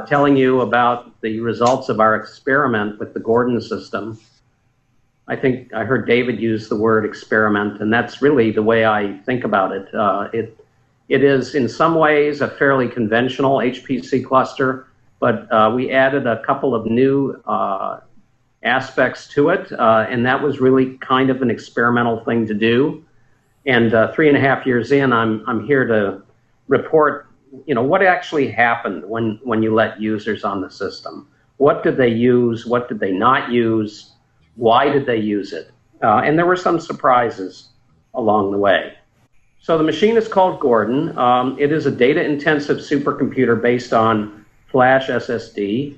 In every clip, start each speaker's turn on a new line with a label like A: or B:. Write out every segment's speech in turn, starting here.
A: telling you about the results of our experiment with the Gordon system. I think I heard David use the word experiment, and that's really the way I think about it. It is in some ways a fairly conventional HPC cluster, but we added a couple of new aspects to it, and that was really kind of an experimental thing to do. And 3.5 years in, I'm here to report, what actually happened when you let users on the system. What did they use? What did they not use? Why did they use it? And there were some surprises along the way. So the machine is called Gordon. It is a data-intensive supercomputer based on flash SSD,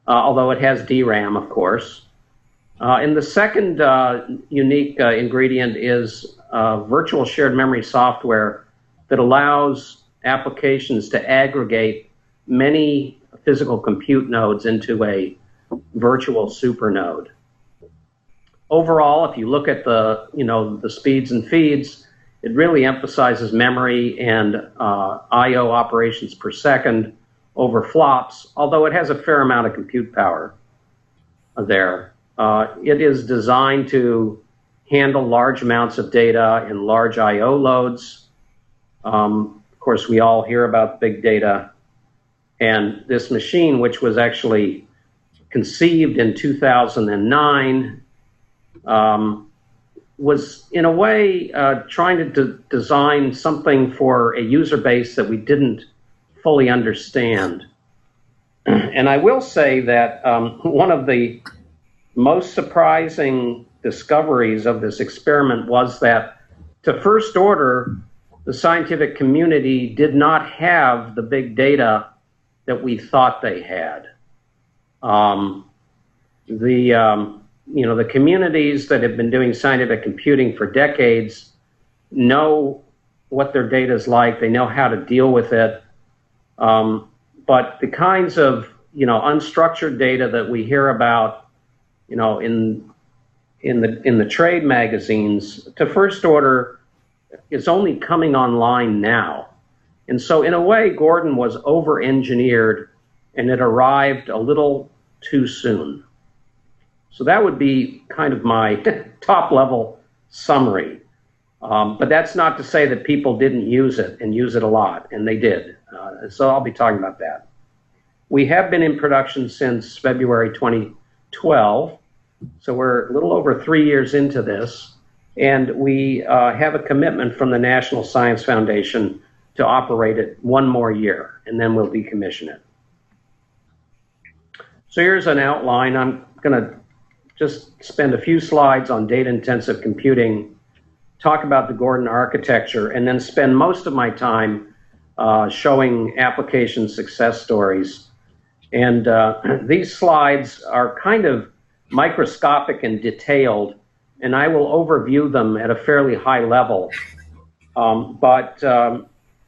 A: although it has DRAM, of course. And the second unique ingredient is virtual shared memory software that allows applications to aggregate many physical compute nodes into a virtual supernode. Overall, if you look at the speeds and feeds, it really emphasizes memory and I/O operations per second over flops, although it has a fair amount of compute power there. It is designed to handle large amounts of data and large I/O loads. Of course, we all hear about big data. And this machine, which was actually conceived in 2009, was in a way trying to design something for a user base that we didn't fully understand. And I will say that one of the most surprising discoveries of this experiment was that, to first order, the scientific community did not have the big data that we thought they had. The communities that have been doing scientific computing for decades know what their data is like. They know how to deal with it. But the kinds of unstructured data that we hear about, in the trade magazines, to first order, is only coming online now. And so in a way, Gordon was over-engineered, and it arrived a little too soon. So that would be kind of my top-level summary. But that's not to say that people didn't use it and use it a lot, and they did. So I'll be talking about that. We have been in production since February 2012, so we're a little over 3 years into this, and we have a commitment from the National Science Foundation to operate it 1 more year, and then we'll decommission it. So here's an outline. I'm going to just spend a few slides on data-intensive computing, talk about the Gordon architecture, and then spend most of my time showing application success stories. And these slides are kind of microscopic and detailed, and I will overview them at a fairly high level.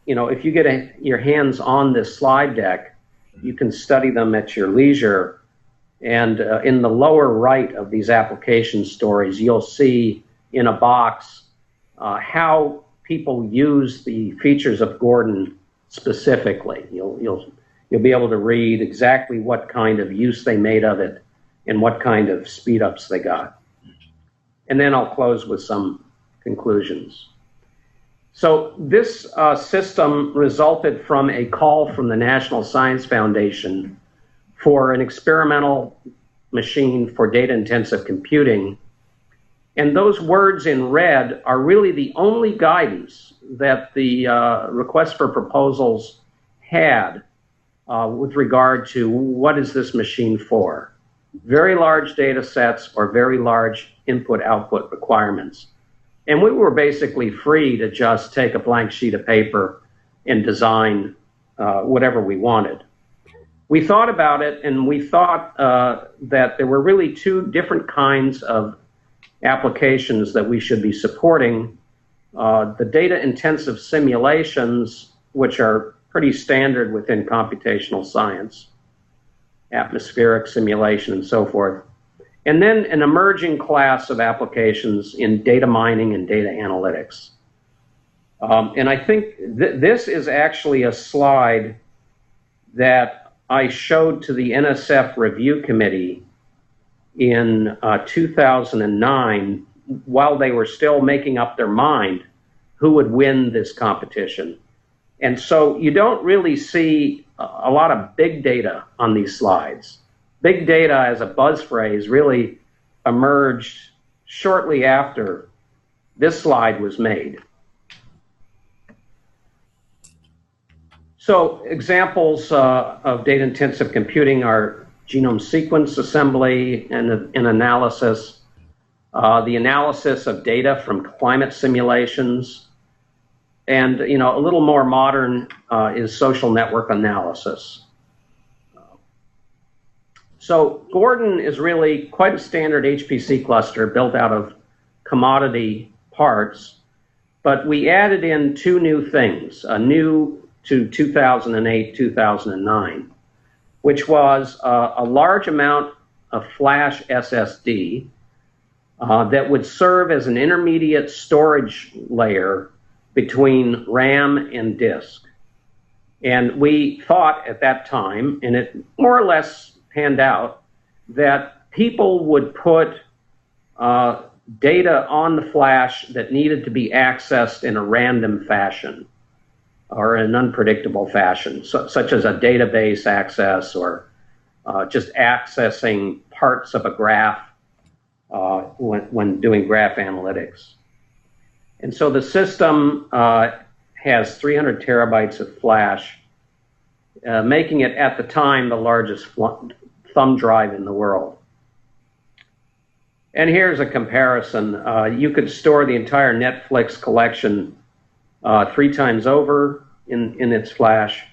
A: If you get your hands on this slide deck, you can study them at your leisure. And in the lower right of these application stories, you'll see in a box how people use the features of Gordon specifically. You'll be able to read exactly what kind of use they made of it and what kind of speed-ups they got. And then I'll close with some conclusions. So this system resulted from a call from the National Science Foundation for an experimental machine for data-intensive computing. And those words in red are really the only guidance that the request for proposals had with regard to what is this machine for. Very large data sets or very large input-output requirements. And we were basically free to just take a blank sheet of paper and design whatever we wanted. We thought about it, and we thought that there were really 2 different kinds of applications that we should be supporting. The data-intensive simulations, which are pretty standard within computational science, atmospheric simulation and so forth. And then an emerging class of applications in data mining and data analytics. And I think this is actually a slide that I showed to the NSF review committee in 2009, while they were still making up their mind who would win this competition. And so you don't really see a lot of big data on these slides. Big data as a buzz phrase really emerged shortly after this slide was made. So examples of data-intensive computing are genome sequence assembly and analysis, the analysis of data from climate simulations, and a little more modern is social network analysis. So Gordon is really quite a standard HPC cluster built out of commodity parts, but we added in two new things, a new to 2008, 2009, which was a large amount of flash SSD that would serve as an intermediate storage layer between RAM and disk. And we thought at that time, and it more or less panned out, that people would put data on the flash that needed to be accessed in a random fashion or an unpredictable fashion, such as a database access or just accessing parts of a graph when doing graph analytics. And so the system has 300 terabytes of flash, making it at the time the largest thumb drive in the world. And here's a comparison. You could store the entire Netflix collection 3 times over in its flash,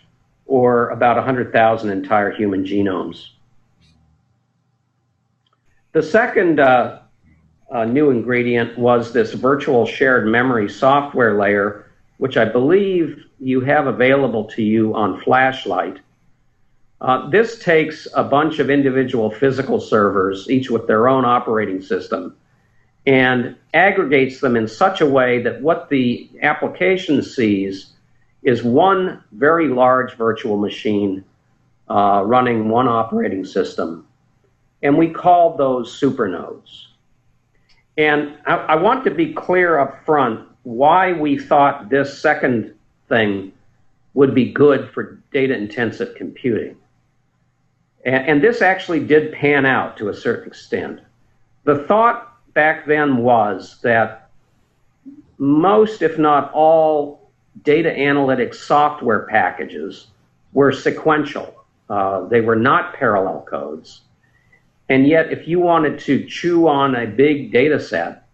A: or about 100,000 entire human genomes. The second new ingredient was this virtual shared memory software layer, which I believe you have available to you on Flashlight. This takes a bunch of individual physical servers, each with their own operating system, and aggregates them in such a way that what the application sees is one very large virtual machine running one operating system. And we called those supernodes. And I want to be clear up front why we thought this second thing would be good for data-intensive computing. And this actually did pan out to a certain extent. The thought back then was that most, if not all, data analytics software packages were sequential. They were not parallel codes. And yet, if you wanted to chew on a big data set,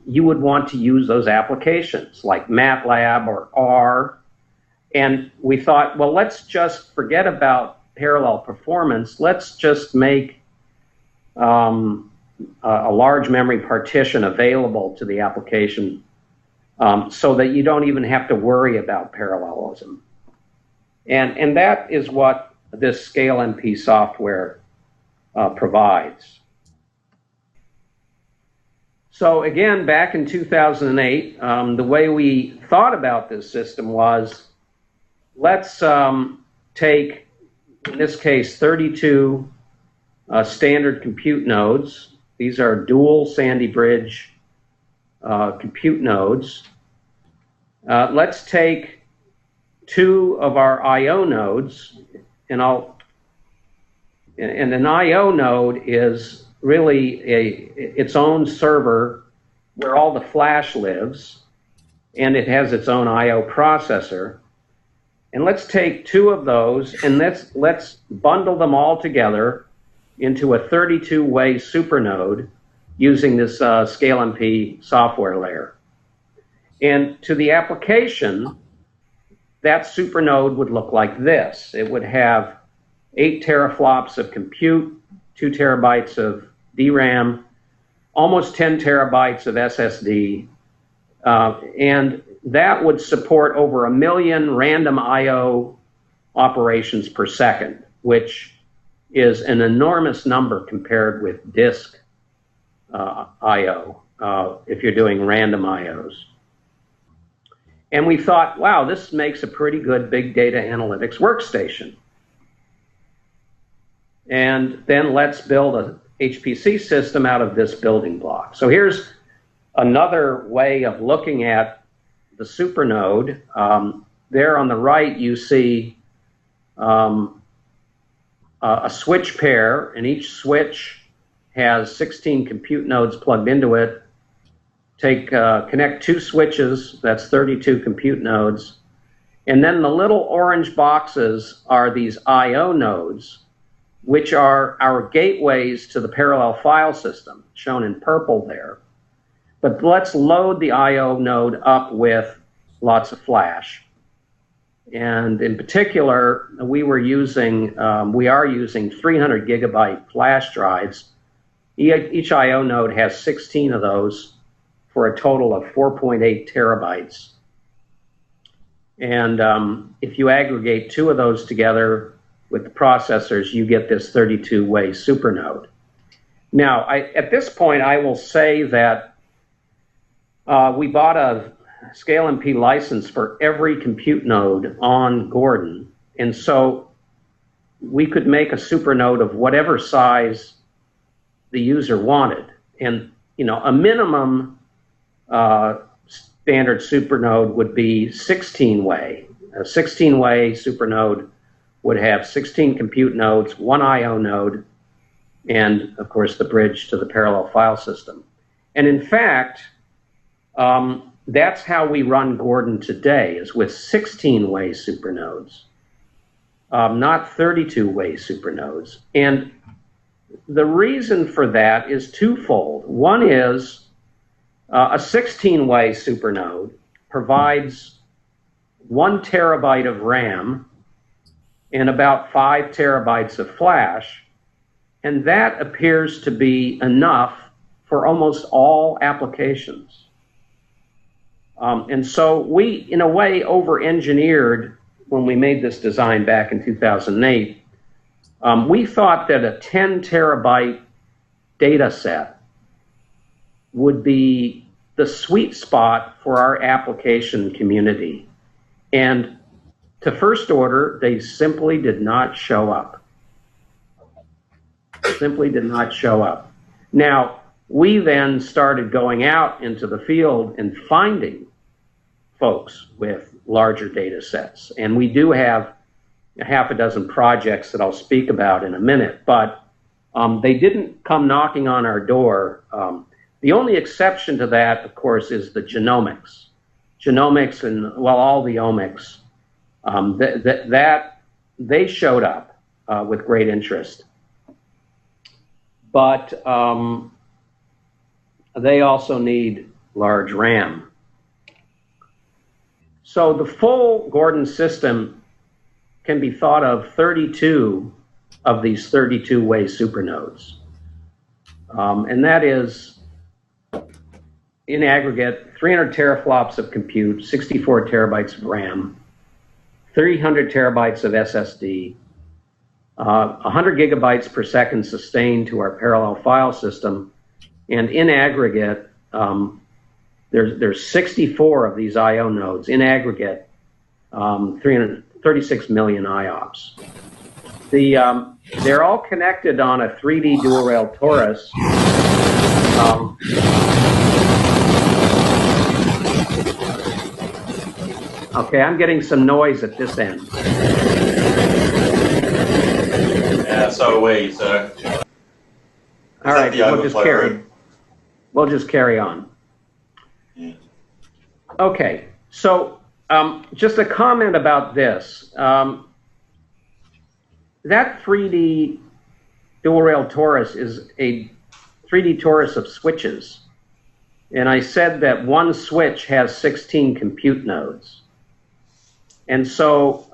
A: you would want to use those applications like MATLAB or R. And we thought, well, let's just forget about parallel performance. Let's just make a large memory partition available to the application so that you don't even have to worry about parallelism. And that is what this Scale MP software provides. So again, back in 2008, the way we thought about this system was, let's take, in this case, 32 standard compute nodes. These are dual Sandy Bridge compute nodes. Let's take 2 of our I/O nodes, and an I/O node is really its own server where all the flash lives, and it has its own I/O processor. And let's take 2 of those and let's bundle them all together into a 32-way supernode using this Scale MP software layer. And to the application, that supernode would look like this. It would have 8 teraflops of compute, 2 terabytes of DRAM, almost 10 terabytes of SSD, and that would support over 1 million random I/O operations per second, which is an enormous number compared with disk I/O if you're doing random I/Os. And we thought, wow, this makes a pretty good big data analytics workstation. and then let's build a HPC system out of this building block. So here's another way of looking at the supernode. There on the right, you see a switch pair, and each switch has 16 compute nodes plugged into it. Connect 2 switches, that's 32 compute nodes. And then the little orange boxes are these I/O nodes, which are our gateways to the parallel file system, shown in purple there. But let's load the I/O node up with lots of flash. And in particular, we are using 300 gigabyte flash drives. Each I/O node has 16 of those for a total of 4.8 terabytes. And if you aggregate 2 of those together with the processors, you get this 32-way supernode. Now, at this point, I will say that we bought a Scale MP license for every compute node on Gordon, and so we could make a supernode of whatever size the user wanted. And a minimum standard supernode would be 16-way. A 16-way supernode would have 16 compute nodes, 1 I/O node, and of course the bridge to the parallel file system. And in fact, that's how we run Gordon today, is with 16-way supernodes, not 32-way supernodes. And the reason for that is twofold. One is a 16-way supernode provides 1 terabyte of RAM and about 5 terabytes of flash, and that appears to be enough for almost all applications. And so we, in a way, over-engineered when we made this design back in 2008. We thought that a 10 terabyte data set would be the sweet spot for our application community. And to first order, they simply did not show up. Simply did not show up. Now, we then started going out into the field and finding folks with larger data sets. And we do have a half a dozen projects that I'll speak about in a minute, but they didn't come knocking on our door. The only exception to that, of course, is the genomics. Genomics and, well, all the omics, they showed up with great interest. But they also need large RAM. So the full Gordon system can be thought of 32 of these 32-way supernodes. And that is, in aggregate, 300 teraflops of compute, 64 terabytes of RAM, 300 terabytes of SSD, 100 gigabytes per second sustained to our parallel file system, and in aggregate, there's 64 of these I/O nodes. In aggregate, 336 million IOPS. They're all connected on a 3D dual rail torus. Okay, I'm getting some noise at this end.
B: Yeah, so are we, so.
A: All right, we'll just carry on.
B: Yeah.
A: Okay, so just a comment about this. That 3D dual rail torus is a 3D torus of switches. And I said that one switch has 16 compute nodes. And so,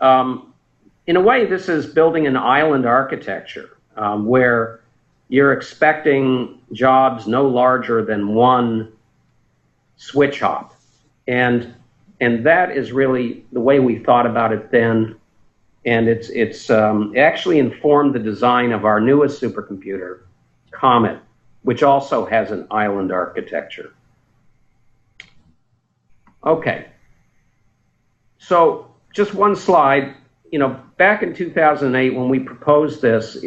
A: in a way, this is building an island architecture where you're expecting jobs no larger than one switch hop. And that is really the way we thought about it then. And it actually informed the design of our newest supercomputer, Comet, which also has an island architecture. Okay. So just one slide. back in 2008 when we proposed this,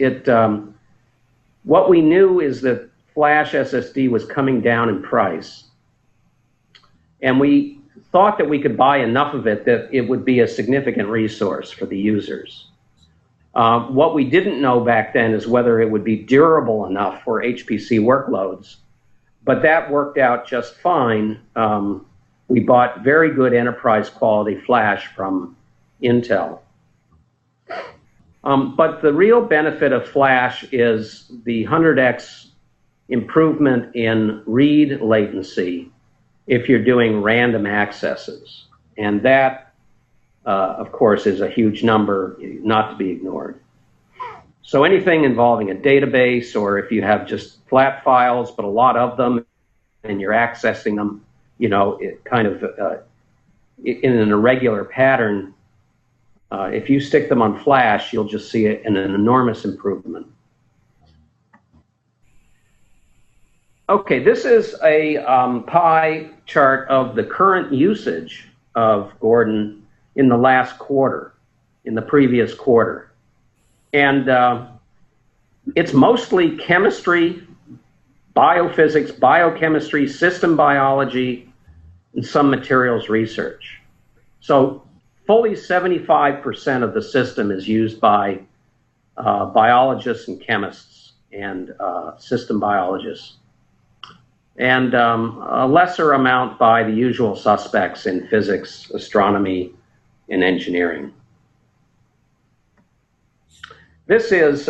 A: what we knew is that flash SSD was coming down in price. And we thought that we could buy enough of it that it would be a significant resource for the users. What we didn't know back then is whether it would be durable enough for HPC workloads. But that worked out just fine. We bought very good enterprise quality flash from Intel. But the real benefit of flash is the 100x improvement in read latency if you're doing random accesses. And that, of course, is a huge number not to be ignored. So anything involving a database, or if you have just flat files, but a lot of them, and you're accessing them, it kind of in an irregular pattern, if you stick them on flash, you'll just see an enormous improvement. Okay, this is a pie chart of the current usage of Gordon in the last quarter, in the previous quarter. And it's mostly chemistry, biophysics, biochemistry, system biology, and some materials research. So fully 75% of the system is used by biologists and chemists and system biologists, and a lesser amount by the usual suspects in physics, astronomy, and engineering. This is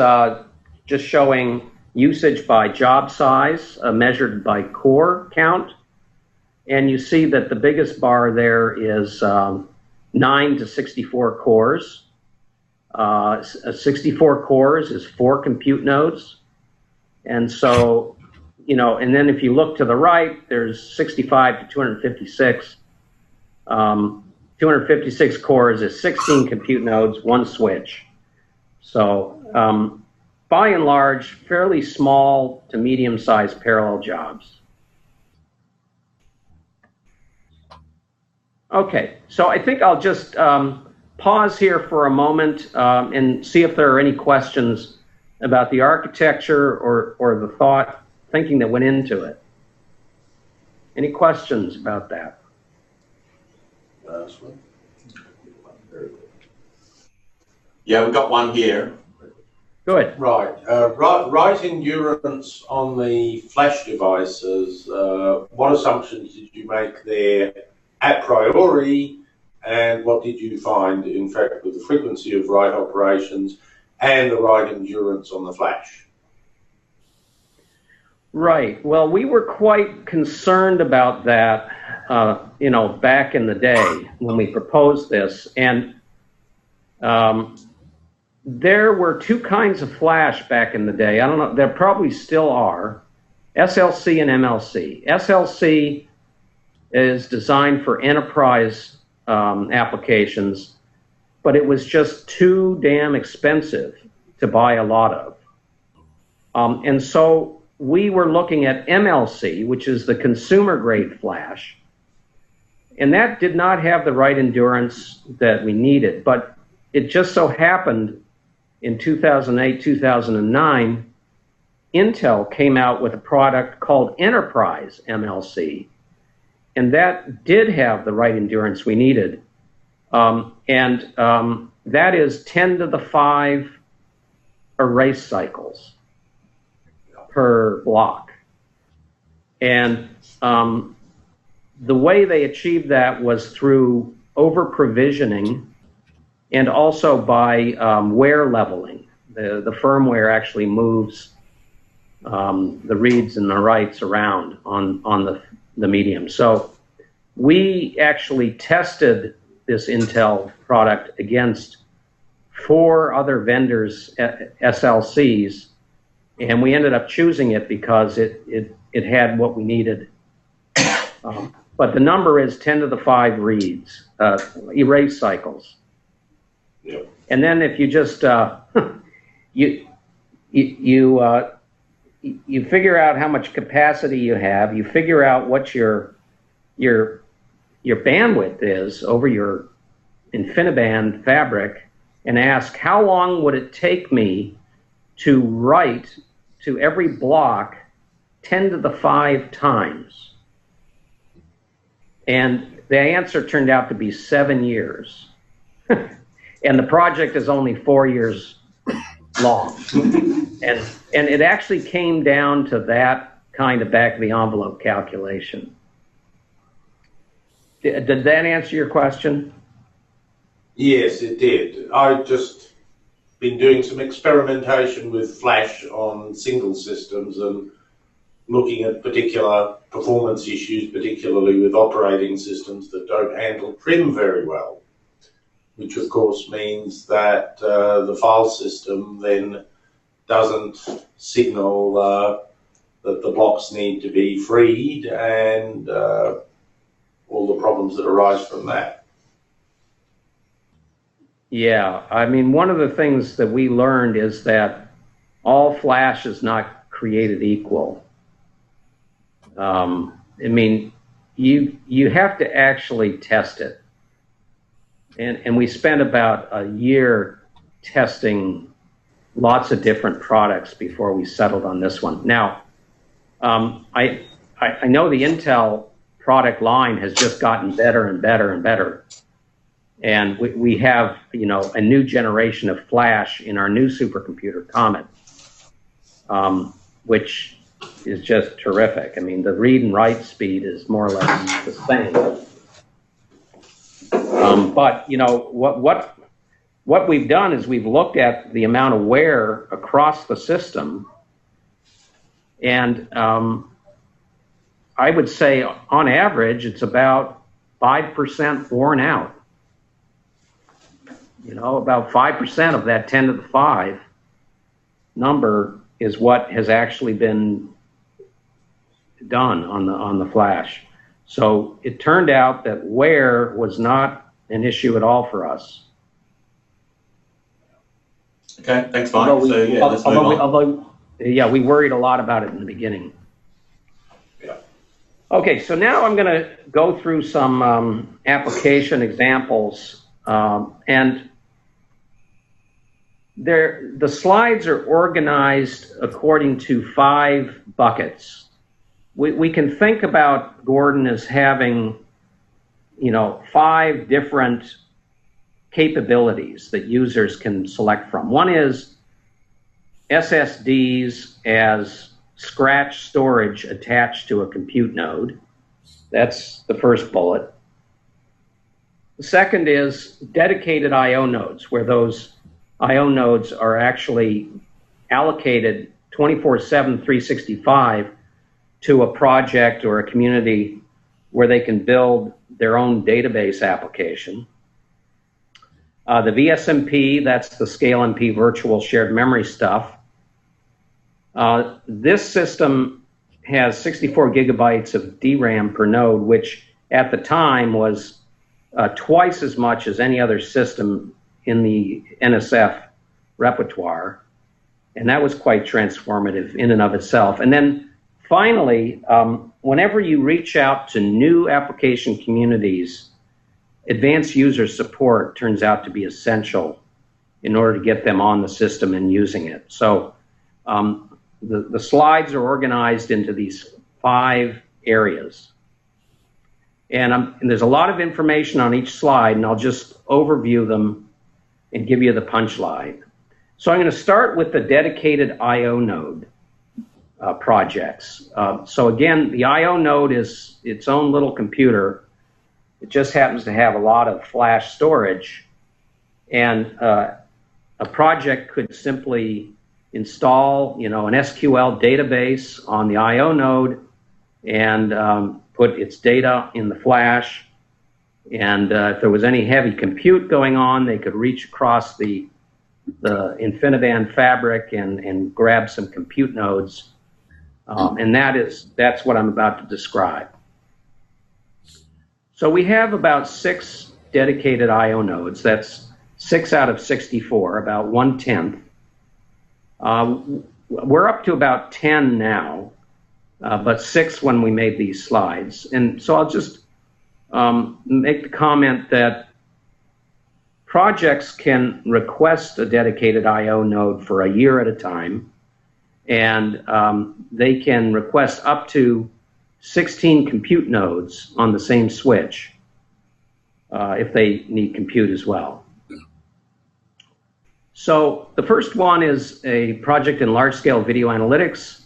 A: just showing usage by job size, measured by core count. And you see that the biggest bar there is 9 to 64 cores. 64 cores is 4 compute nodes. And so, and then if you look to the right, there's 65 to 256. 256 cores is 16 compute nodes, 1 switch. So by and large, fairly small to medium-sized parallel jobs. Okay, so I think I'll just pause here for a moment and see if there are any questions about the architecture or the thinking that went into it. Any questions about that?
B: Yeah, we've got one here.
A: Good.
C: Right. Right endurance on the flash devices, what assumptions did you make there a priori, and what did you find, in fact, with the frequency of write operations and the write endurance on the flash?
A: Right. Well, we were quite concerned about that, back in the day when we proposed this. And there were 2 kinds of flash back in the day. I don't know, there probably still are, SLC and MLC. SLC is designed for enterprise applications, but it was just too damn expensive to buy a lot of. And so we were looking at MLC, which is the consumer-grade flash, and that did not have the right endurance that we needed. But it just so happened in 2008, 2009, Intel came out with a product called Enterprise MLC, and that did have the right endurance we needed. That is 10 to the 5 erase cycles per block. And the way they achieved that was through over-provisioning and also by wear leveling. The firmware actually moves the reads and the writes around on the medium. So we actually tested this Intel product against 4 other vendors' SLCs, and we ended up choosing it because it had what we needed. But the number is 10 to the 5 reads, erase cycles.
C: Yep.
A: And then if you just you figure out how much capacity you have, you figure out what your bandwidth is over your InfiniBand fabric, and ask, how long would it take me to write to every block 10 to the 5 times? And the answer turned out to be 7 years. And the project is only 4 years long. And it actually came down to that kind of back of the envelope calculation. Did that answer your question?
C: Yes, it did. I've just been doing some experimentation with Flash on single systems and looking at particular performance issues, particularly with operating systems that don't handle trim very well, which of course means that the file system then doesn't signal that the blocks need to be freed, and all the problems that arise from that.
A: Yeah, I mean, one of the things that we learned is that all Flash is not created equal. I mean, you have to actually test it. And we spent about a year testing lots of different products before we settled on this one. Now, I know the Intel product line has just gotten better and better and better. And we have, you know, a new generation of Flash in our new supercomputer, Comet, which is just terrific. I mean, the read and write speed is more or less the same. But, you know, what we've done is we've looked at the amount of wear across the system, and I would say on average it's about 5% worn out. You know, about 5% of that 10 to the 5 number is what has actually been done on the Flash. So it turned out that wear was not an issue at all for us.
B: Okay, thanks, Mike.
A: We worried a lot about it in the beginning.
C: Yeah.
A: Okay, so now I'm going to go through some application examples, and the slides are organized according to 5 buckets. We can think about Gordon as having, you know, 5 different capabilities that users can select from. One is SSDs as scratch storage attached to a compute node. That's the first bullet. The second is dedicated I/O nodes, where those I/O nodes are actually allocated 24/7, 365 to a project or a community where they can build their own database application. The VSMP, that's the ScaleMP virtual shared memory stuff. This system has 64 gigabytes of DRAM per node, which at the time was twice as much as any other system in the NSF repertoire. And that was quite transformative in and of itself. And then finally, whenever you reach out to new application communities, advanced user support turns out to be essential in order to get them on the system and using it. So the slides are organized into these 5 areas. And there's a lot of information on each slide, and I'll just overview them and give you the punchline. So I'm going to start with the dedicated I/O node projects. So again, the I/O node is its own little computer. It just happens to have a lot of flash storage, and a project could simply install, you know, an SQL database on the I/O node and put its data in the flash. And if there was any heavy compute going on, they could reach across the InfiniBand fabric and grab some compute nodes. And that's what I'm about to describe. So we have about 6 dedicated I/O nodes. That's 6 out of 64, about 1/10. We're up to about 10 now, but 6 when we made these slides. And so I'll just make the comment that projects can request a dedicated I/O node for a year at a time, and they can request up to 16 compute nodes on the same switch if they need compute as well. So the first one is a project in large-scale video analytics.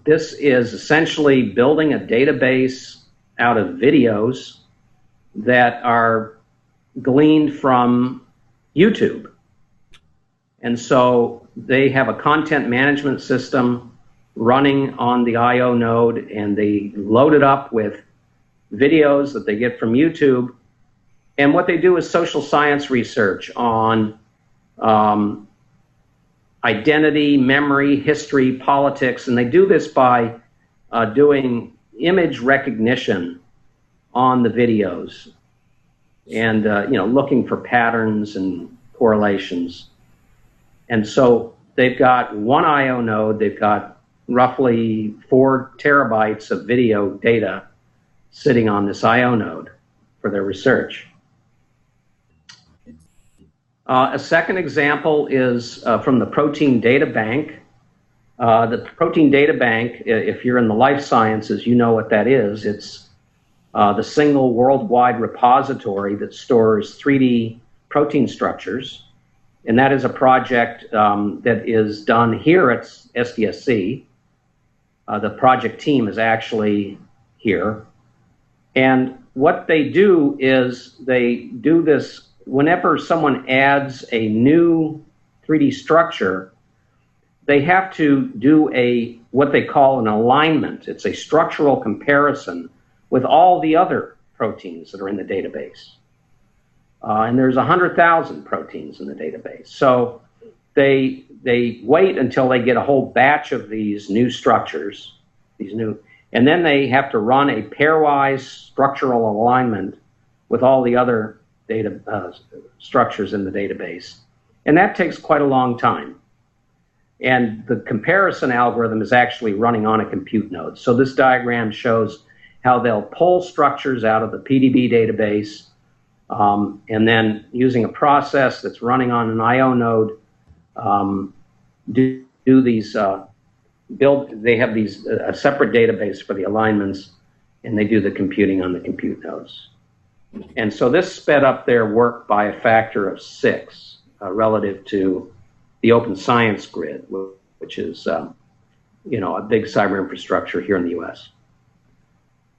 A: This is essentially building a database out of videos that are gleaned from YouTube. And so they have a content management system running on the I/O node, and they load it up with videos that they get from YouTube. And what they do is social science research on identity, memory, history, politics, and they do this by doing image recognition on the videos and looking for patterns and correlations. And so they've got one I/O node, they've got roughly 4 terabytes of video data sitting on this I/O node for their research. A second example is from the Protein Data Bank. The Protein Data Bank, if you're in the life sciences, you know what that is. It's the single worldwide repository that stores 3D protein structures. And that is a project that is done here at SDSC. The project team is actually here. And what they do is they do this whenever someone adds a new 3D structure, they have to do what they call an alignment. It's a structural comparison with all the other proteins that are in the database. And there's 100,000 proteins in the database. So they wait until they get a whole batch of these new structures, and then they have to run a pairwise structural alignment with all the other data structures in the database. And that takes quite a long time. And the comparison algorithm is actually running on a compute node. So this diagram shows how they'll pull structures out of the PDB database, and then using a process that's running on an I/O node, do these they have these a separate database for the alignments, and they do the computing on the compute nodes. And so this sped up their work by a factor of 6 relative to the Open Science Grid, which is a big cyber infrastructure here in the U.S.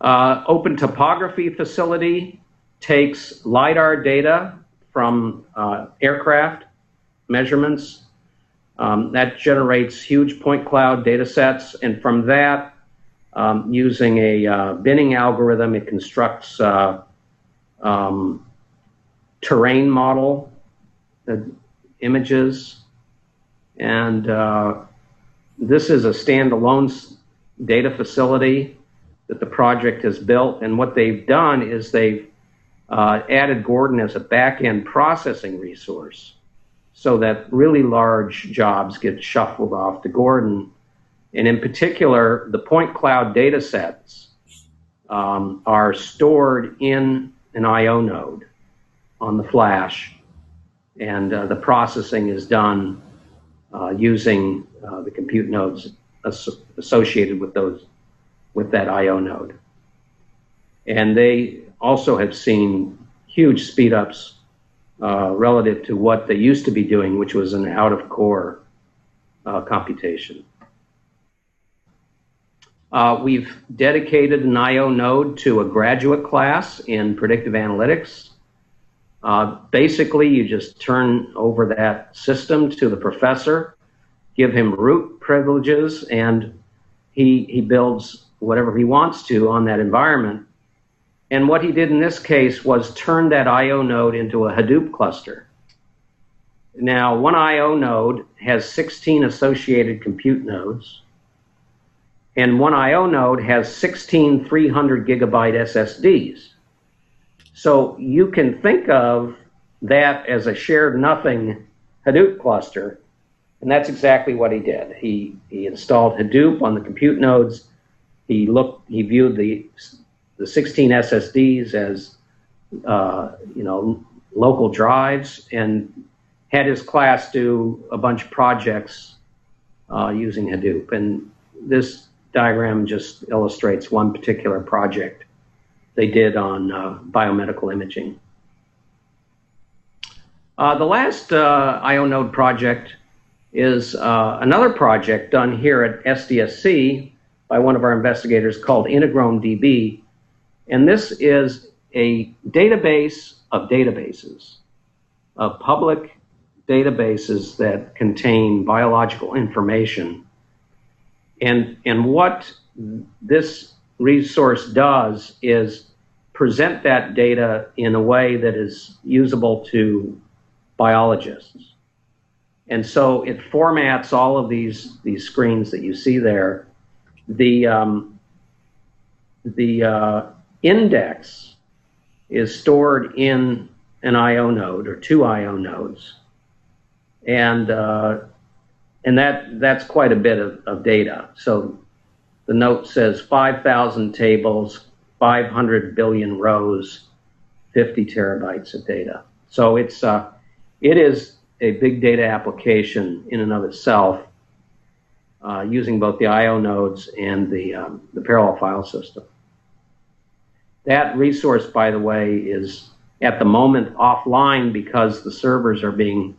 A: Open Topography facility takes LiDAR data from aircraft measurements. That generates huge point cloud data sets, and from that, using a binning algorithm, it constructs terrain model images, and this is a standalone data facility that the project has built. And what they've done is they've added Gordon as a back-end processing resource so that really large jobs get shuffled off to Gordon. And in particular, the point cloud data sets are stored in an I/O node on the flash, and the processing is done using the compute nodes associated with that I/O node. And they also have seen huge speed-ups relative to what they used to be doing, which was an out-of-core computation. We've dedicated an I/O node to a graduate class in predictive analytics. Basically, you just turn over that system to the professor, give him root privileges, and he builds whatever he wants to on that environment. And what he did in this case was turn that I/O node into a Hadoop cluster. Now, one I/O node has 16 associated compute nodes, and one I/O node has 16 300 gigabyte SSDs. So you can think of that as a shared nothing Hadoop cluster, and that's exactly what he did. He installed Hadoop on the compute nodes. He viewed the 16 SSDs as local drives, and had his class do a bunch of projects using Hadoop. And this diagram just illustrates one particular project they did on biomedical imaging. The last IONode project is another project done here at SDSC by one of our investigators called IntaGrum DB. And this is a database of databases, of public databases that contain biological information. And what this resource does is present that data in a way that is usable to biologists. And so it formats all of these screens that you see there. The index is stored in an IO node or two IO nodes. And that's quite a bit of data. So the note says 5,000 tables, 500 billion rows, 50 terabytes of data. So it is a big data application in and of itself, using both the IO nodes and the parallel file system. That resource, by the way, is at the moment offline because the servers are being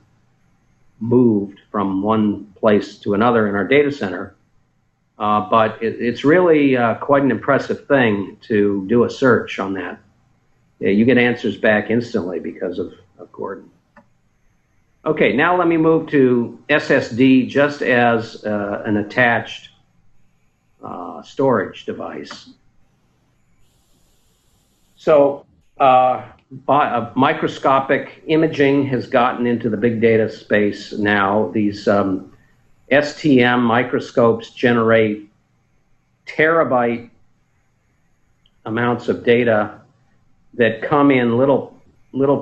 A: moved from one place to another in our data center. But it's really quite an impressive thing to do a search on that. Yeah, you get answers back instantly because of Gordon. Okay, now let me move to SSD just as an attached storage device. So microscopic imaging has gotten into the big data space now. These STM microscopes generate terabyte amounts of data that come in little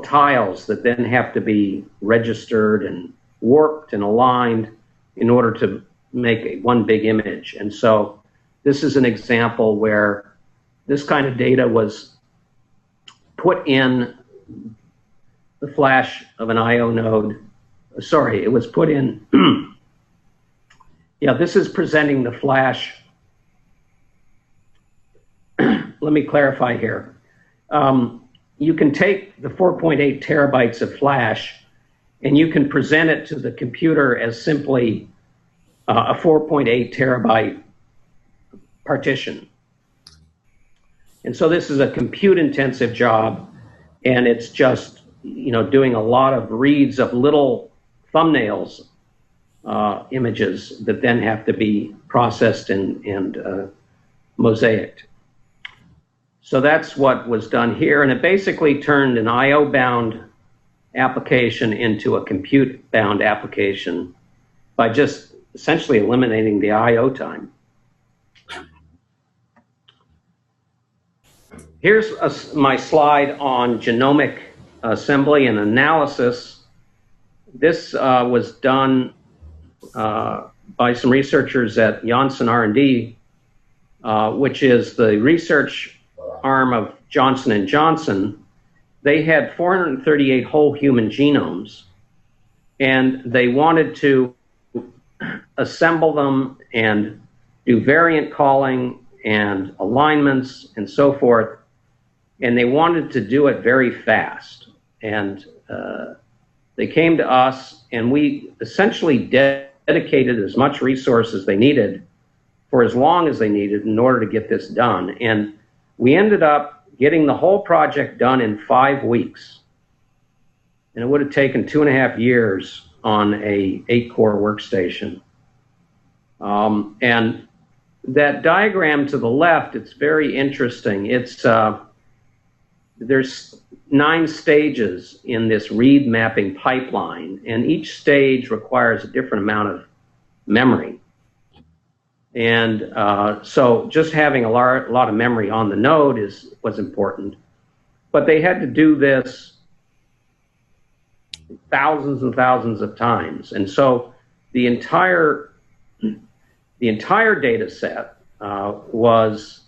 A: tiles that then have to be registered and warped and aligned in order to make one big image. And so this is an example where this kind of data was put in the flash of an IO node. Sorry, it was put in. Yeah, this is presenting the flash. Let me clarify here. You can take the 4.8 terabytes of flash and you can present it to the computer as simply a 4.8 terabyte partition. And so this is a compute intensive job, and it's just, doing a lot of reads of little thumbnails, images that then have to be processed and mosaicked. So that's what was done here, and it basically turned an IO-bound application into a compute-bound application by just essentially eliminating the IO time. Here's my slide on genomic assembly and analysis. This was done by some researchers at Janssen R&D, which is the research arm of Johnson & Johnson. They had 438 whole human genomes, and they wanted to assemble them and do variant calling and alignments and so forth. And they wanted to do it very fast. And they came to us, and we essentially dedicated as much resource as they needed for as long as they needed in order to get this done. And we ended up getting the whole project done in 5 weeks. And it would have taken 2.5 years on a 8-core workstation. And that diagram to the left, it's very interesting. It's there's 9 stages in this read mapping pipeline, and each stage requires a different amount of memory. And so just having a lot of memory on the node was important. But they had to do this thousands and thousands of times. And so the entire data set was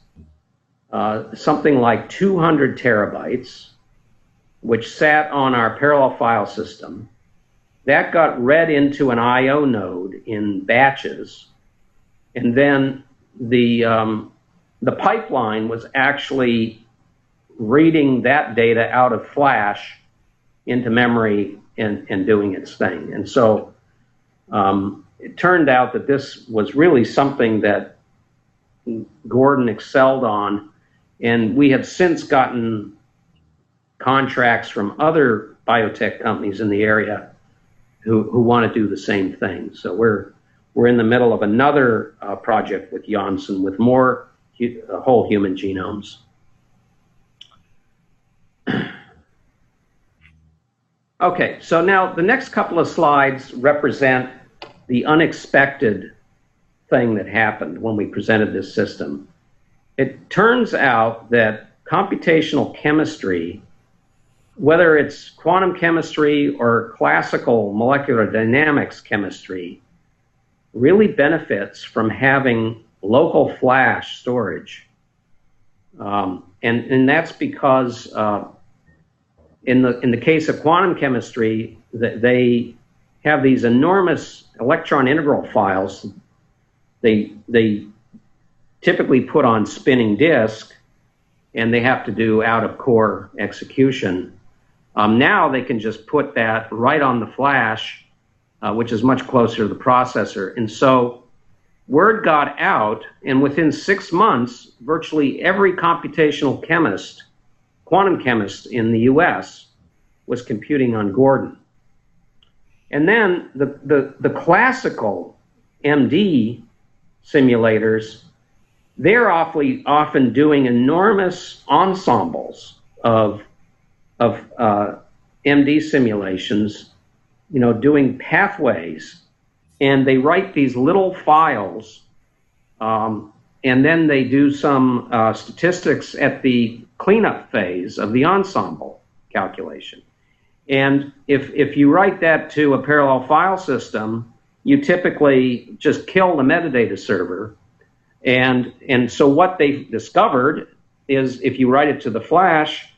A: something like 200 terabytes. which sat on our parallel file system. That got read into an I/O node in batches, and then the pipeline was actually reading that data out of flash into memory and doing its thing. And so it turned out that this was really something that Gordon excelled on, and we have since gotten contracts from other biotech companies in the area who want to do the same thing. So we're in the middle of another project with Janssen with more whole human genomes. Okay, so now the next couple of slides represent the unexpected thing that happened when we presented this system. It turns out that computational chemistry, whether it's quantum chemistry or classical molecular dynamics chemistry, really benefits from having local flash storage. And that's because in the case of quantum chemistry, they have these enormous electron integral files. They typically put on spinning disk, and they have to do out-of-core execution. Now they can just put that right on the flash, which is much closer to the processor. And so word got out, and within 6 months, virtually every computational chemist, quantum chemist in the US was computing on Gordon. And then the classical MD simulators, they're often doing enormous ensembles of MD simulations, you know, doing pathways, and they write these little files, and then they do some statistics at the cleanup phase of the ensemble calculation. And if you write that to a parallel file system, you typically just kill the metadata server. And so what they've discovered is if you write it to the flash,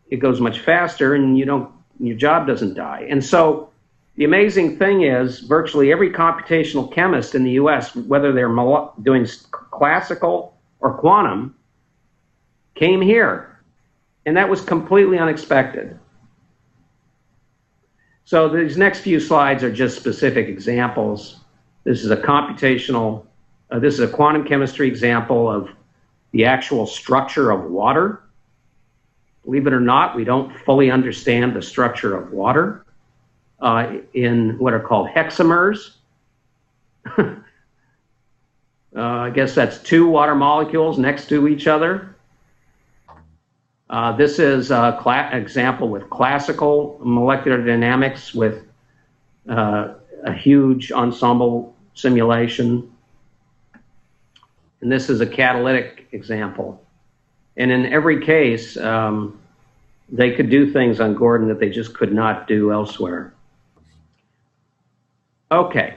A: it goes much faster, and your job doesn't die. And so the amazing thing is virtually every computational chemist in the US, whether they're doing classical or quantum, came here. And that was completely unexpected. So these next few slides are just specific examples. This is a computational, this is a quantum chemistry example of the actual structure of water. Believe it or not, we don't fully understand the structure of water in what are called hexamers. I guess that's 2 water molecules next to each other. This is an example with classical molecular dynamics with a huge ensemble simulation. And this is a catalytic example. And in every case, they could do things on Gordon that they just could not do elsewhere. Okay.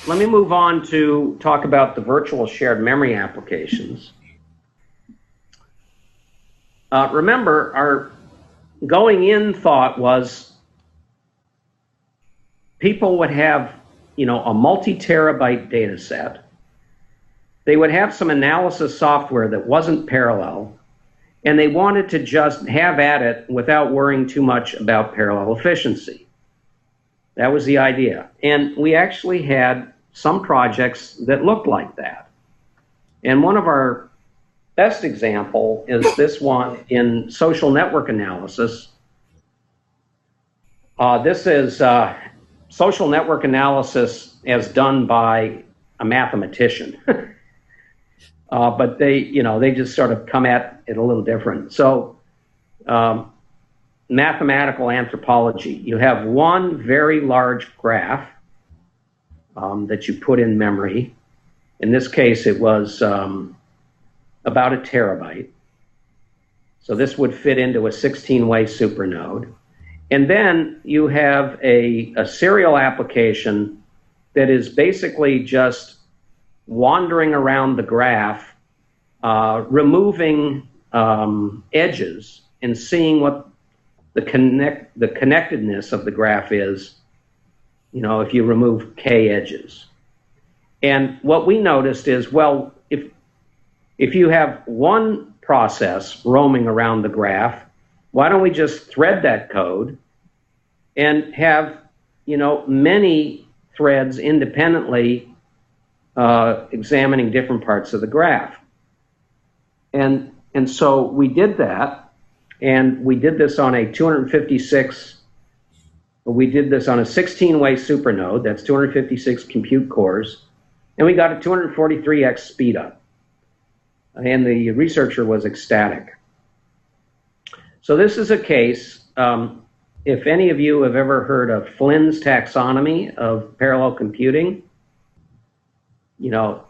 A: Let me move on to talk about the virtual shared memory applications. Remember, our going in thought was people would have, you know, a multi-terabyte data set. They would have some analysis software that wasn't parallel, and they wanted to just have at it without worrying too much about parallel efficiency. That was the idea. And we actually had some projects that looked like that. And one of our best example is this one in social network analysis. This is social network analysis as done by a mathematician. But they just sort of come at it a little different. So mathematical anthropology, you have one very large graph that you put in memory. In this case, it was about a terabyte. So this would fit into a 16-way supernode. And then you have a serial application that is basically just wandering around the graph, removing edges and seeing what the connectedness of the graph is, you know, if you remove k edges. And what we noticed is, well, if you have one process roaming around the graph, why don't we just thread that code and have, you know, many threads independently examining different parts of the graph. And so we did that, and we did this on a 16-way supernode. That's 256 compute cores, and we got a 243x speed up. And the researcher was ecstatic. So this is a case, if any of you have ever heard of Flynn's taxonomy of parallel computing, you know,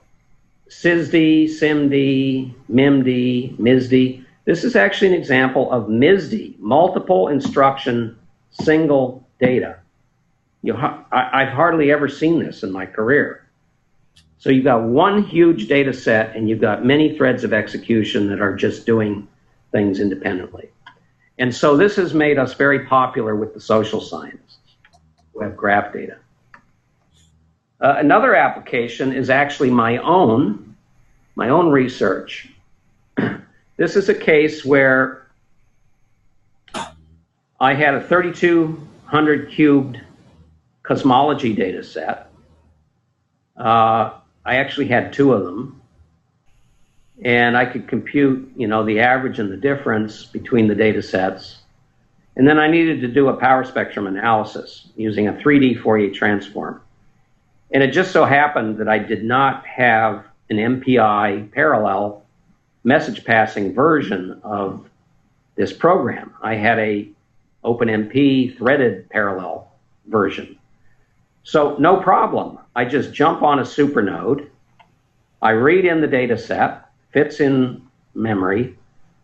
A: SISD, SIMD, MIMD, MISD. This is actually an example of MISD, multiple instruction, single data. I've hardly ever seen this in my career. So you've got one huge data set, and you've got many threads of execution that are just doing things independently. And so this has made us very popular with the social scientists who have graph data. Another application is actually my own research. This is a case where I had a 3,200 cubed cosmology data set. I actually had two of them, and I could compute, you know, the average and the difference between the data sets. And then I needed to do a power spectrum analysis using a 3D Fourier transform. And it just so happened that I did not have an MPI parallel message passing version of this program. I had a OpenMP threaded parallel version. So no problem. I just jump on a supernode, I read in the data set, fits in memory,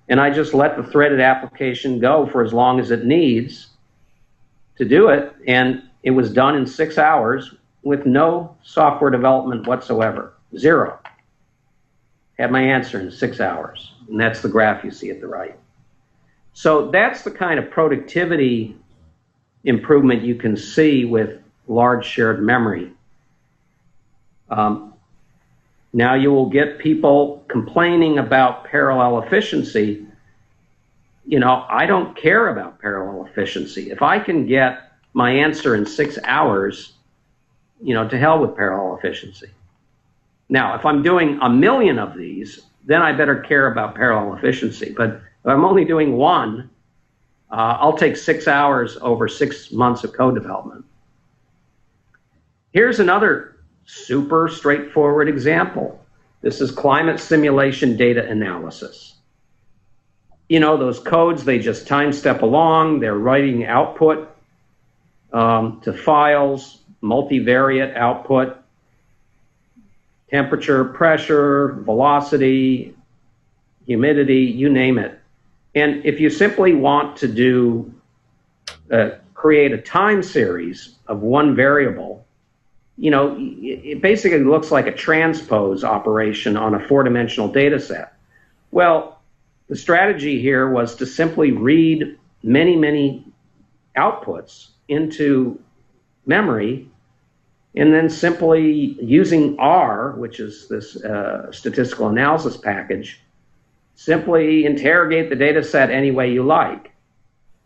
A: and I just let the threaded application go for as long as it needs to do it. And it was done in 6 hours with no software development whatsoever. Zero. Had my answer in 6 hours. And that's the graph you see at the right. So that's the kind of productivity improvement you can see with large shared memory. Now you will get people complaining about parallel efficiency. You know, I don't care about parallel efficiency. If I can get my answer in 6 hours, you know, to hell with parallel efficiency. Now, if I'm doing 1 million of these, then I better care about parallel efficiency. But if I'm only doing one, I'll take 6 hours over 6 months of code development. Here's another super straightforward example. This is climate simulation data analysis. You know, those codes, they just time step along. They're writing output to files, multivariate output, temperature, pressure, velocity, humidity, you name it. And if you simply want to do create a time series of one variable, you know, it basically looks like a transpose operation on a four-dimensional data set. Well, the strategy here was to simply read many, many outputs into memory, and then simply using R, which is this statistical analysis package, simply interrogate the data set any way you like.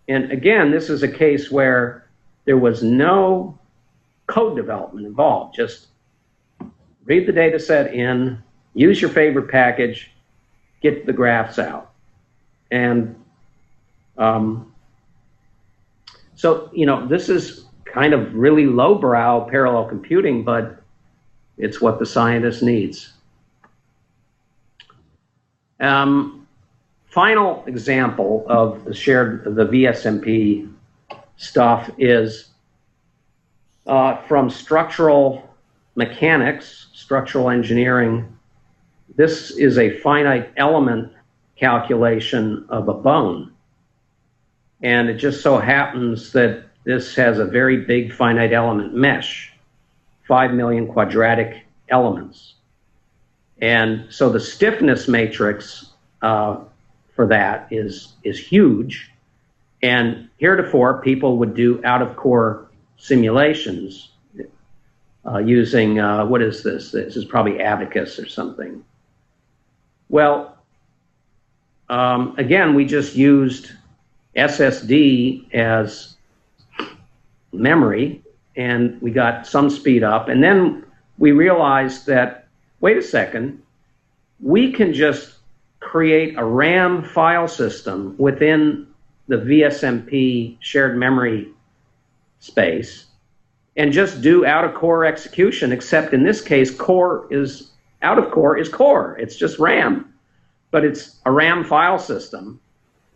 A: And again, this is a case where there was no code development involved. Just read the data set in, use your favorite package, get the graphs out. And so, you know, this is kind of really lowbrow parallel computing, but it's what the scientist needs. Final example of the VSMP stuff is from structural mechanics, structural engineering. This is a finite element calculation of a bone. And it just so happens that this has a very big finite element mesh, 5 million quadratic elements. And so the stiffness matrix for that is huge. And heretofore, people would do out-of-core simulations using, what is this? This is probably Abacus or something. Well, again, we just used SSD as memory, and we got some speed up. And then we realized that, wait a second, we can just create a RAM file system within the VSMP shared memory space and just do out-of-core execution, except in this case, out-of-core is core. It's just RAM, but it's a RAM file system.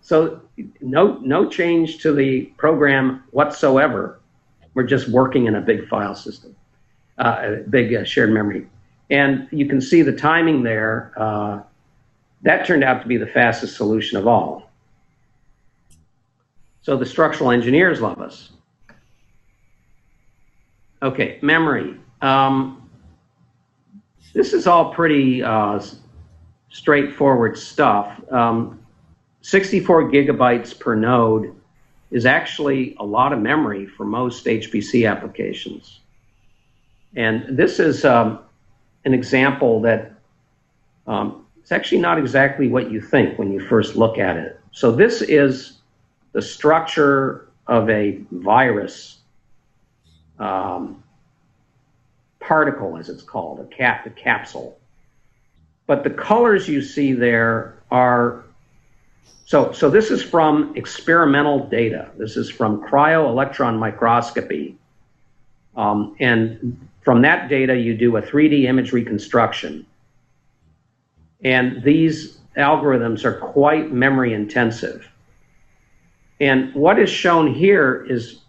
A: So no change to the program whatsoever. We're just working in a big file system, a big shared memory. And you can see the timing there. That turned out to be the fastest solution of all. So the structural engineers love us. Okay, memory. This is all pretty straightforward stuff. 64 gigabytes per node is actually a lot of memory for most HPC applications. And this is an example that it's actually not exactly what you think when you first look at it. So this is the structure of a virus particle, as it's called, a capsule. But the colors you see there are, so this is from experimental data. This is from cryo-electron microscopy. And from that data, you do a 3D image reconstruction. And these algorithms are quite memory intensive. And what is shown here is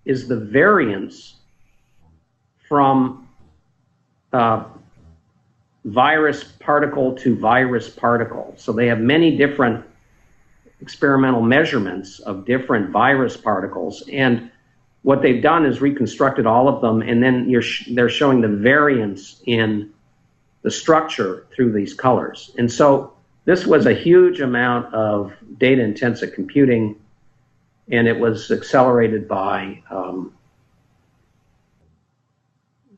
A: the variance from virus particle to virus particle. So they have many different experimental measurements of different virus particles. And what they've done is reconstructed all of them, and then they're showing the variance in the structure through these colors. And so this was a huge amount of data-intensive computing, and it was accelerated by,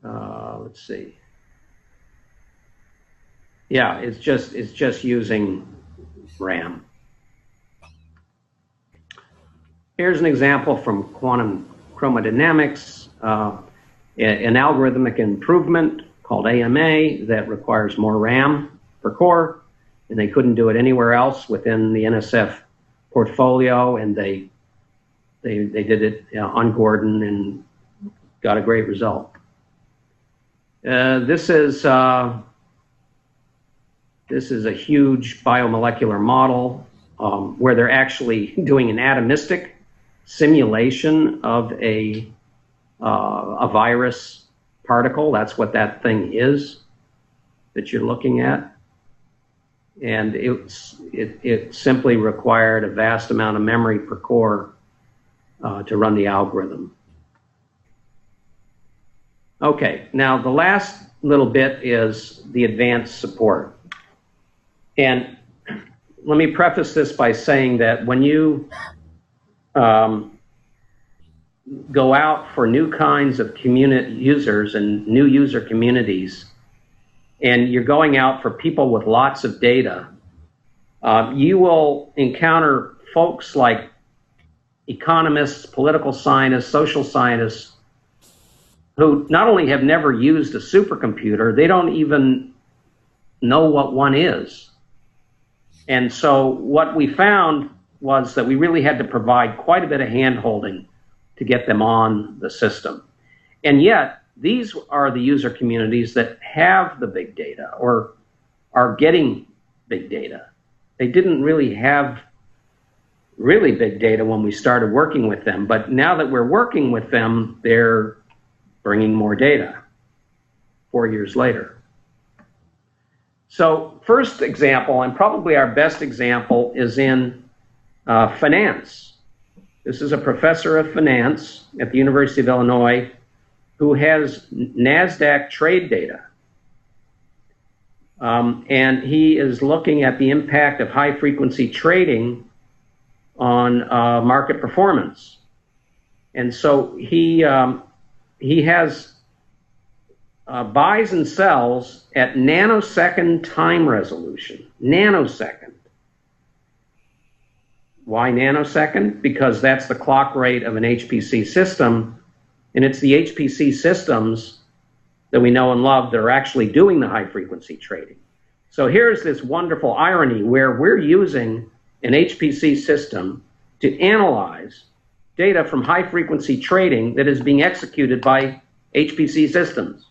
A: let's see. Yeah, it's just using RAM. Here's an example from quantum chromodynamics, an algorithmic improvement called AMA that requires more RAM per core, and they couldn't do it anywhere else within the NSF portfolio, and they did it on Gordon and got a great result. This is a huge biomolecular model where they're actually doing an atomistic simulation of a virus particle. That's what that thing is that you're looking at. And it simply required a vast amount of memory per core to run the algorithm. Okay, now the last little bit is the advanced support. And let me preface this by saying that when you go out for new kinds of community users and new user communities, and you're going out for people with lots of data, you will encounter folks like economists, political scientists, social scientists, who not only have never used a supercomputer, they don't even know what one is. And so what we found was that we really had to provide quite a bit of hand-holding to get them on the system. And yet, these are the user communities that have the big data or are getting big data. They didn't really have really big data when we started working with them, but now that we're working with them, they're bringing more data 4 years later. So first example, and probably our best example, is in finance. This is a professor of finance at the University of Illinois who has NASDAQ trade data. And he is looking at the impact of high-frequency trading on market performance. And so he has buys and sells at nanosecond time resolution. Nanosecond. Why nanosecond? Because that's the clock rate of an HPC system, and it's the HPC systems that we know and love that are actually doing the high-frequency trading. So here's this wonderful irony where we're using an HPC system to analyze data from high-frequency trading that is being executed by HPC systems.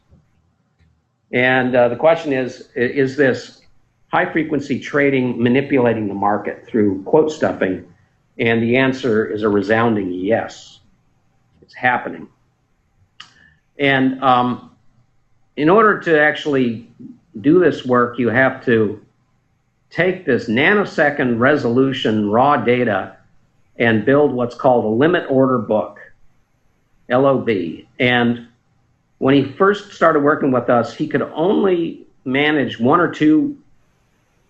A: And the question is this high-frequency trading manipulating the market through quote stuffing? And the answer is a resounding yes. It's happening. And in order to actually do this work, you have to take this nanosecond resolution raw data and build what's called a limit order book, LOB. And when he first started working with us, he could only manage 1 or 2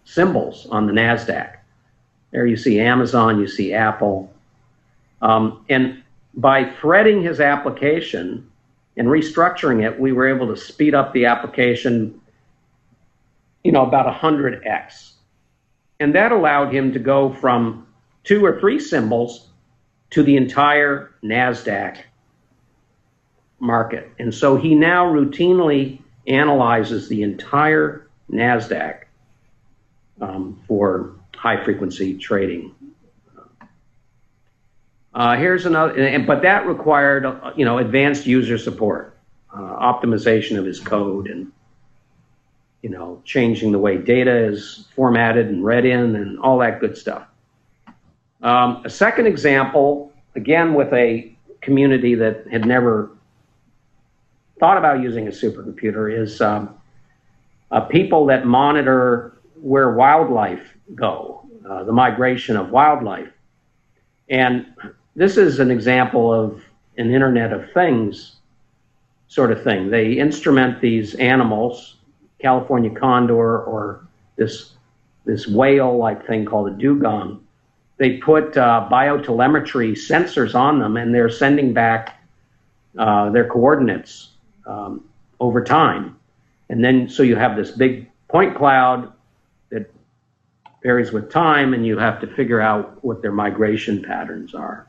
A: symbols on the NASDAQ. There you see Amazon, you see Apple. And by threading his application and restructuring it, we were able to speed up the application, about 100x. And that allowed him to go from 2 or 3 symbols to the entire NASDAQ market. And so he now routinely analyzes the entire NASDAQ for high-frequency trading. Here's another, but that required, advanced user support, optimization of his code, and changing the way data is formatted and read in, and all that good stuff. A second example, again with a community that had never thought about using a supercomputer, is people that monitor where wildlife go, the migration of wildlife. And this is an example of an Internet of Things sort of thing. They instrument these animals, California condor or this whale-like thing called a dugong. They put biotelemetry sensors on them, and they're sending back their coordinates over time. And then, so you have this big point cloud that varies with time, and you have to figure out what their migration patterns are.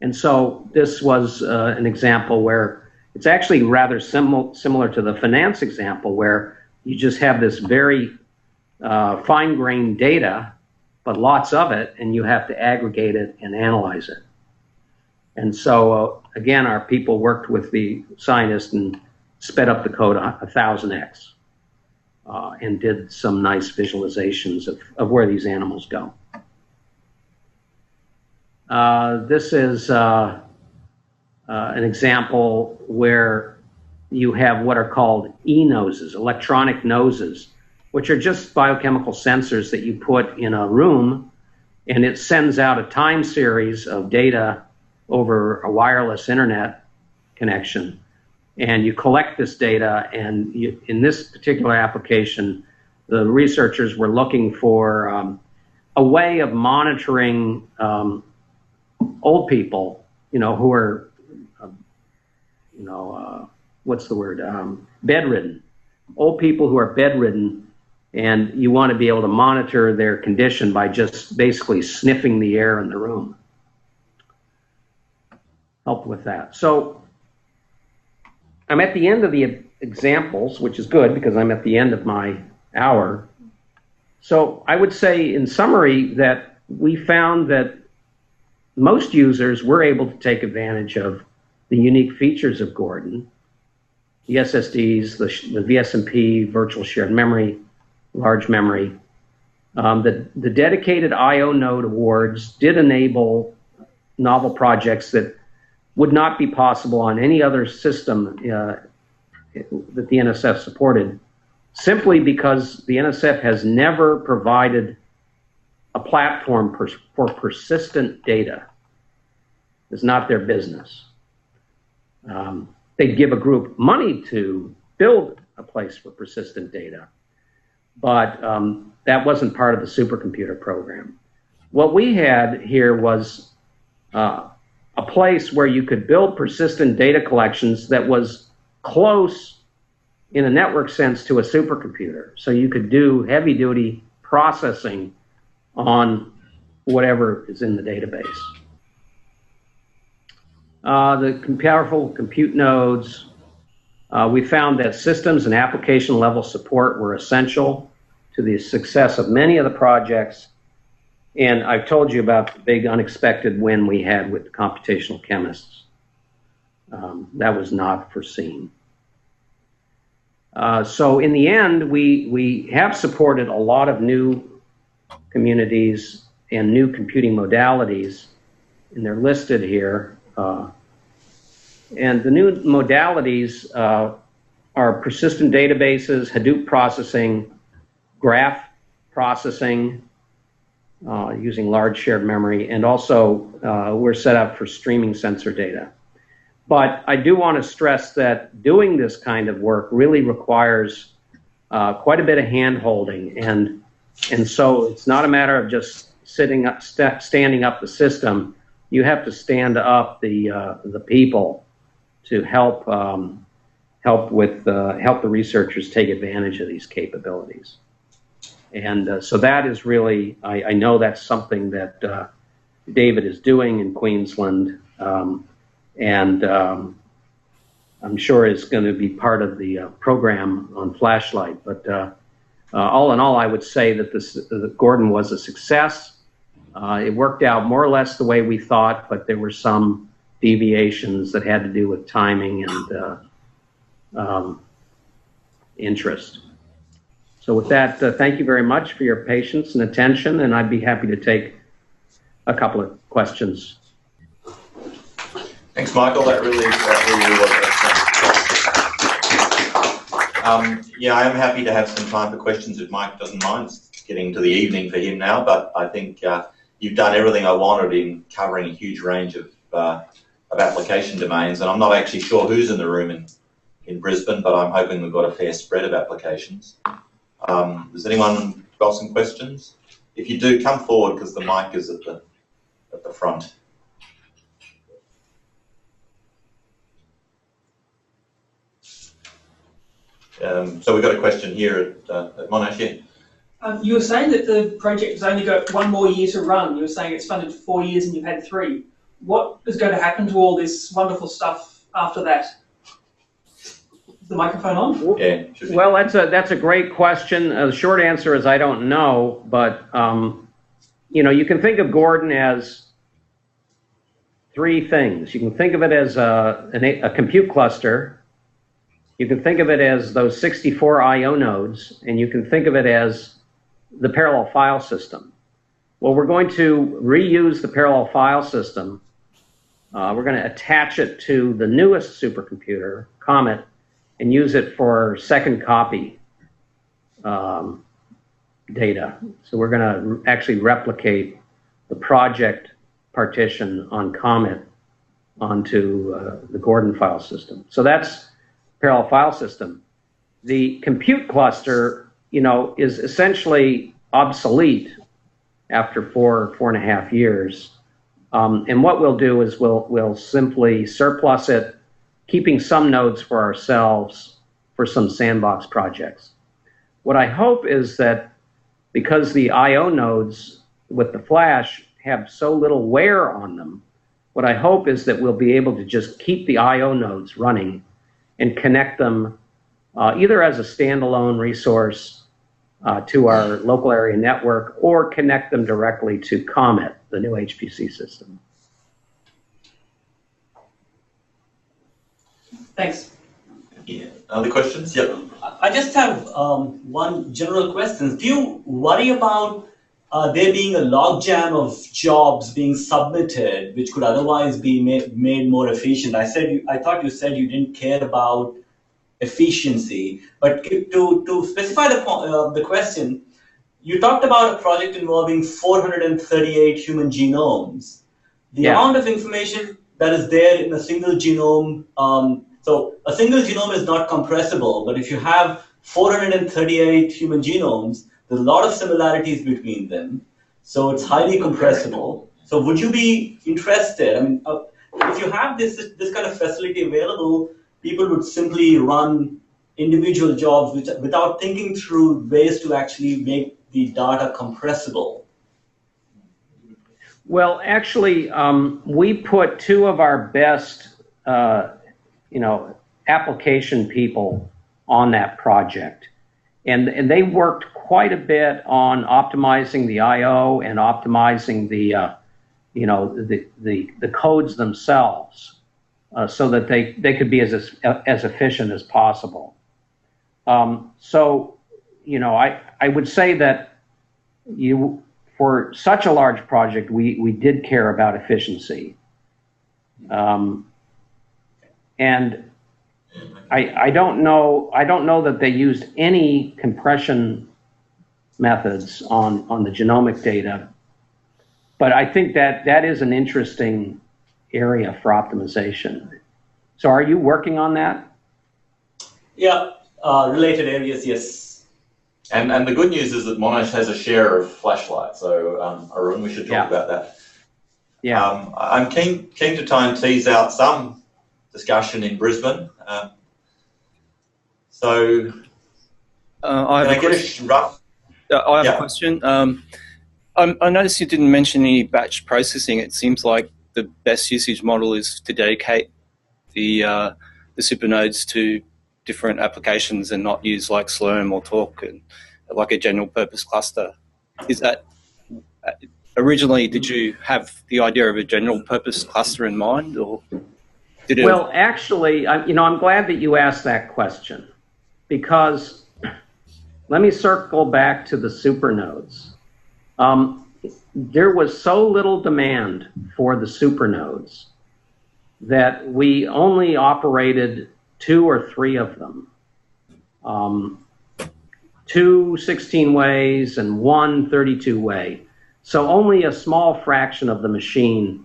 A: And so this was an example where it's actually rather similar to the finance example, where you just have this very fine-grained data, but lots of it, and you have to aggregate it and analyze it. And so, again, our people worked with the scientists and sped up the code 1000x and did some nice visualizations of where these animals go. This is an example where you have what are called INOSes, electronic noses, which are just biochemical sensors that you put in a room, and it sends out a time series of data over a wireless internet connection. And you collect this data, and in this particular application, the researchers were looking for a way of monitoring old people, who are, what's the word, bedridden. Old people who are bedridden, and you want to be able to monitor their condition by just basically sniffing the air in the room. Help with that. So I'm at the end of the examples, which is good because I'm at the end of my hour. So I would say in summary that we found that most users were able to take advantage of the unique features of Gordon, the SSDs, the VSMP, virtual shared memory, large memory. The dedicated I/O node awards did enable novel projects that would not be possible on any other system that the NSF supported, simply because the NSF has never provided a platform for persistent data. It's not their business. They'd give a group money to build a place for persistent data. But that wasn't part of the supercomputer program. What we had here was a place where you could build persistent data collections that was close in a network sense to a supercomputer. So you could do heavy-duty processing on whatever is in the database. The powerful compute nodes, we found that systems and application level support were essential to the success of many of the projects. And I've told you about the big unexpected win we had with computational chemists. That was not foreseen. So in the end, we have supported a lot of new communities and new computing modalities, and they're listed here. And the new modalities are persistent databases, Hadoop processing, graph processing, using large shared memory, and also we're set up for streaming sensor data. But I do want to stress that doing this kind of work really requires quite a bit of hand-holding, and so it's not a matter of just sitting up, standing up the system. You have to stand up the people to help help the researchers take advantage of these capabilities. And so that is really, I know that's something that David is doing in Queensland, and I'm sure is going to be part of the program on Flashlight. But all in all, I would say that Gordon was a success. It worked out more or less the way we thought, but there were some deviations that had to do with timing and interest. So with that, thank you very much for your patience and attention, and I'd be happy to take a couple of questions.
B: Thanks, Michael. That really was excellent. Yeah, I am happy to have some time for questions if Mike doesn't mind. It's getting to the evening for him now, but I think you've done everything I wanted in covering a huge range of application domains, and I'm not actually sure who's in the room in Brisbane, but I'm hoping we've got a fair spread of applications. Does anyone got some questions? If you do, come forward because the mic is at the front. So we've got a question here at Monash.
D: You were saying that the project has only got one more year to run. You were saying it's funded for 4 years and you've had 3. What is going to happen to all this wonderful stuff after that? Is the microphone on?
B: Yeah.
A: Well, that's a great question. The short answer is I don't know, but you know, you can think of Gordon as 3 things. You can think of it as a compute cluster. You can think of it as those 64 I/O nodes, and you can think of it as the parallel file system. Well, we're going to reuse the parallel file system. We're going to attach it to the newest supercomputer, Comet, and use it for second copy data. So we're going to actually replicate the project partition on Comet onto the Gordon file system. So that's parallel file system. The compute cluster, you know, is essentially obsolete after 4.5 years. And what we'll do is we'll simply surplus it, keeping some nodes for ourselves for some sandbox projects. What I hope is that because the I/O nodes with the flash have so little wear on them, what I hope is that we'll be able to just keep the I/O nodes running and connect them either as a standalone resource to our local area network, or connect them directly to Comet, the new HPC system.
D: Thanks.
B: Yeah. Other questions? Yep.
E: I just have one general question. Do you worry about there being a logjam of jobs being submitted, which could otherwise be made more efficient? I thought you said you didn't care about efficiency, but to specify the question, you talked about a project involving 438 human genomes. The amount of information that is there in a single genome So a single genome is not compressible, but if you have 438 human genomes, there's a lot of similarities between them. So it's highly compressible. So would you be interested? I mean, if you have this kind of facility available, people would simply run individual jobs without thinking through ways to actually make the data compressible.
A: Well, actually, we put two of our best, application people on that project, and they worked quite a bit on optimizing the I/O and optimizing the codes themselves, so that they could be as efficient as possible. I would say that for such a large project, we did care about efficiency. And I don't know that they used any compression methods on the genomic data, but I think that is an interesting area for optimization. So are you working on that?
E: Yeah, related areas, yes.
B: And the good news is that Monash has a share of flashlight, so Arun, we should talk about that.
A: Yeah.
B: I'm keen to try and tease out some discussion in Brisbane.
F: I have a question. I noticed you didn't mention any batch processing. It seems like the best usage model is to dedicate the supernodes to different applications and not use like Slurm or Torque and like a general purpose cluster. Is that originally, did you have the idea of a general purpose cluster in mind, or did it? Well,
A: actually, I'm glad that you asked that question, because let me circle back to the supernodes. There was so little demand for the supernodes that we only operated 2 or 3 of them. 2 16-ways and 1 32-way. So only a small fraction of the machine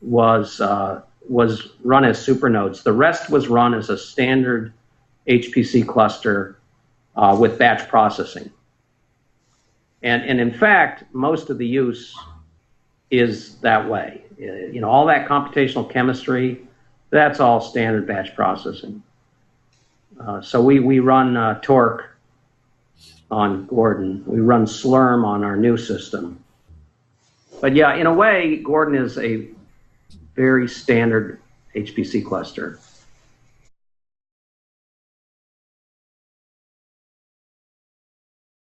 A: was run as supernodes. The rest was run as a standard HPC cluster with batch processing. And in fact, most of the use is that way. All that computational chemistry, that's all standard batch processing. So we run Torque on Gordon. We run Slurm on our new system. But yeah, in a way, Gordon is a very standard HPC cluster.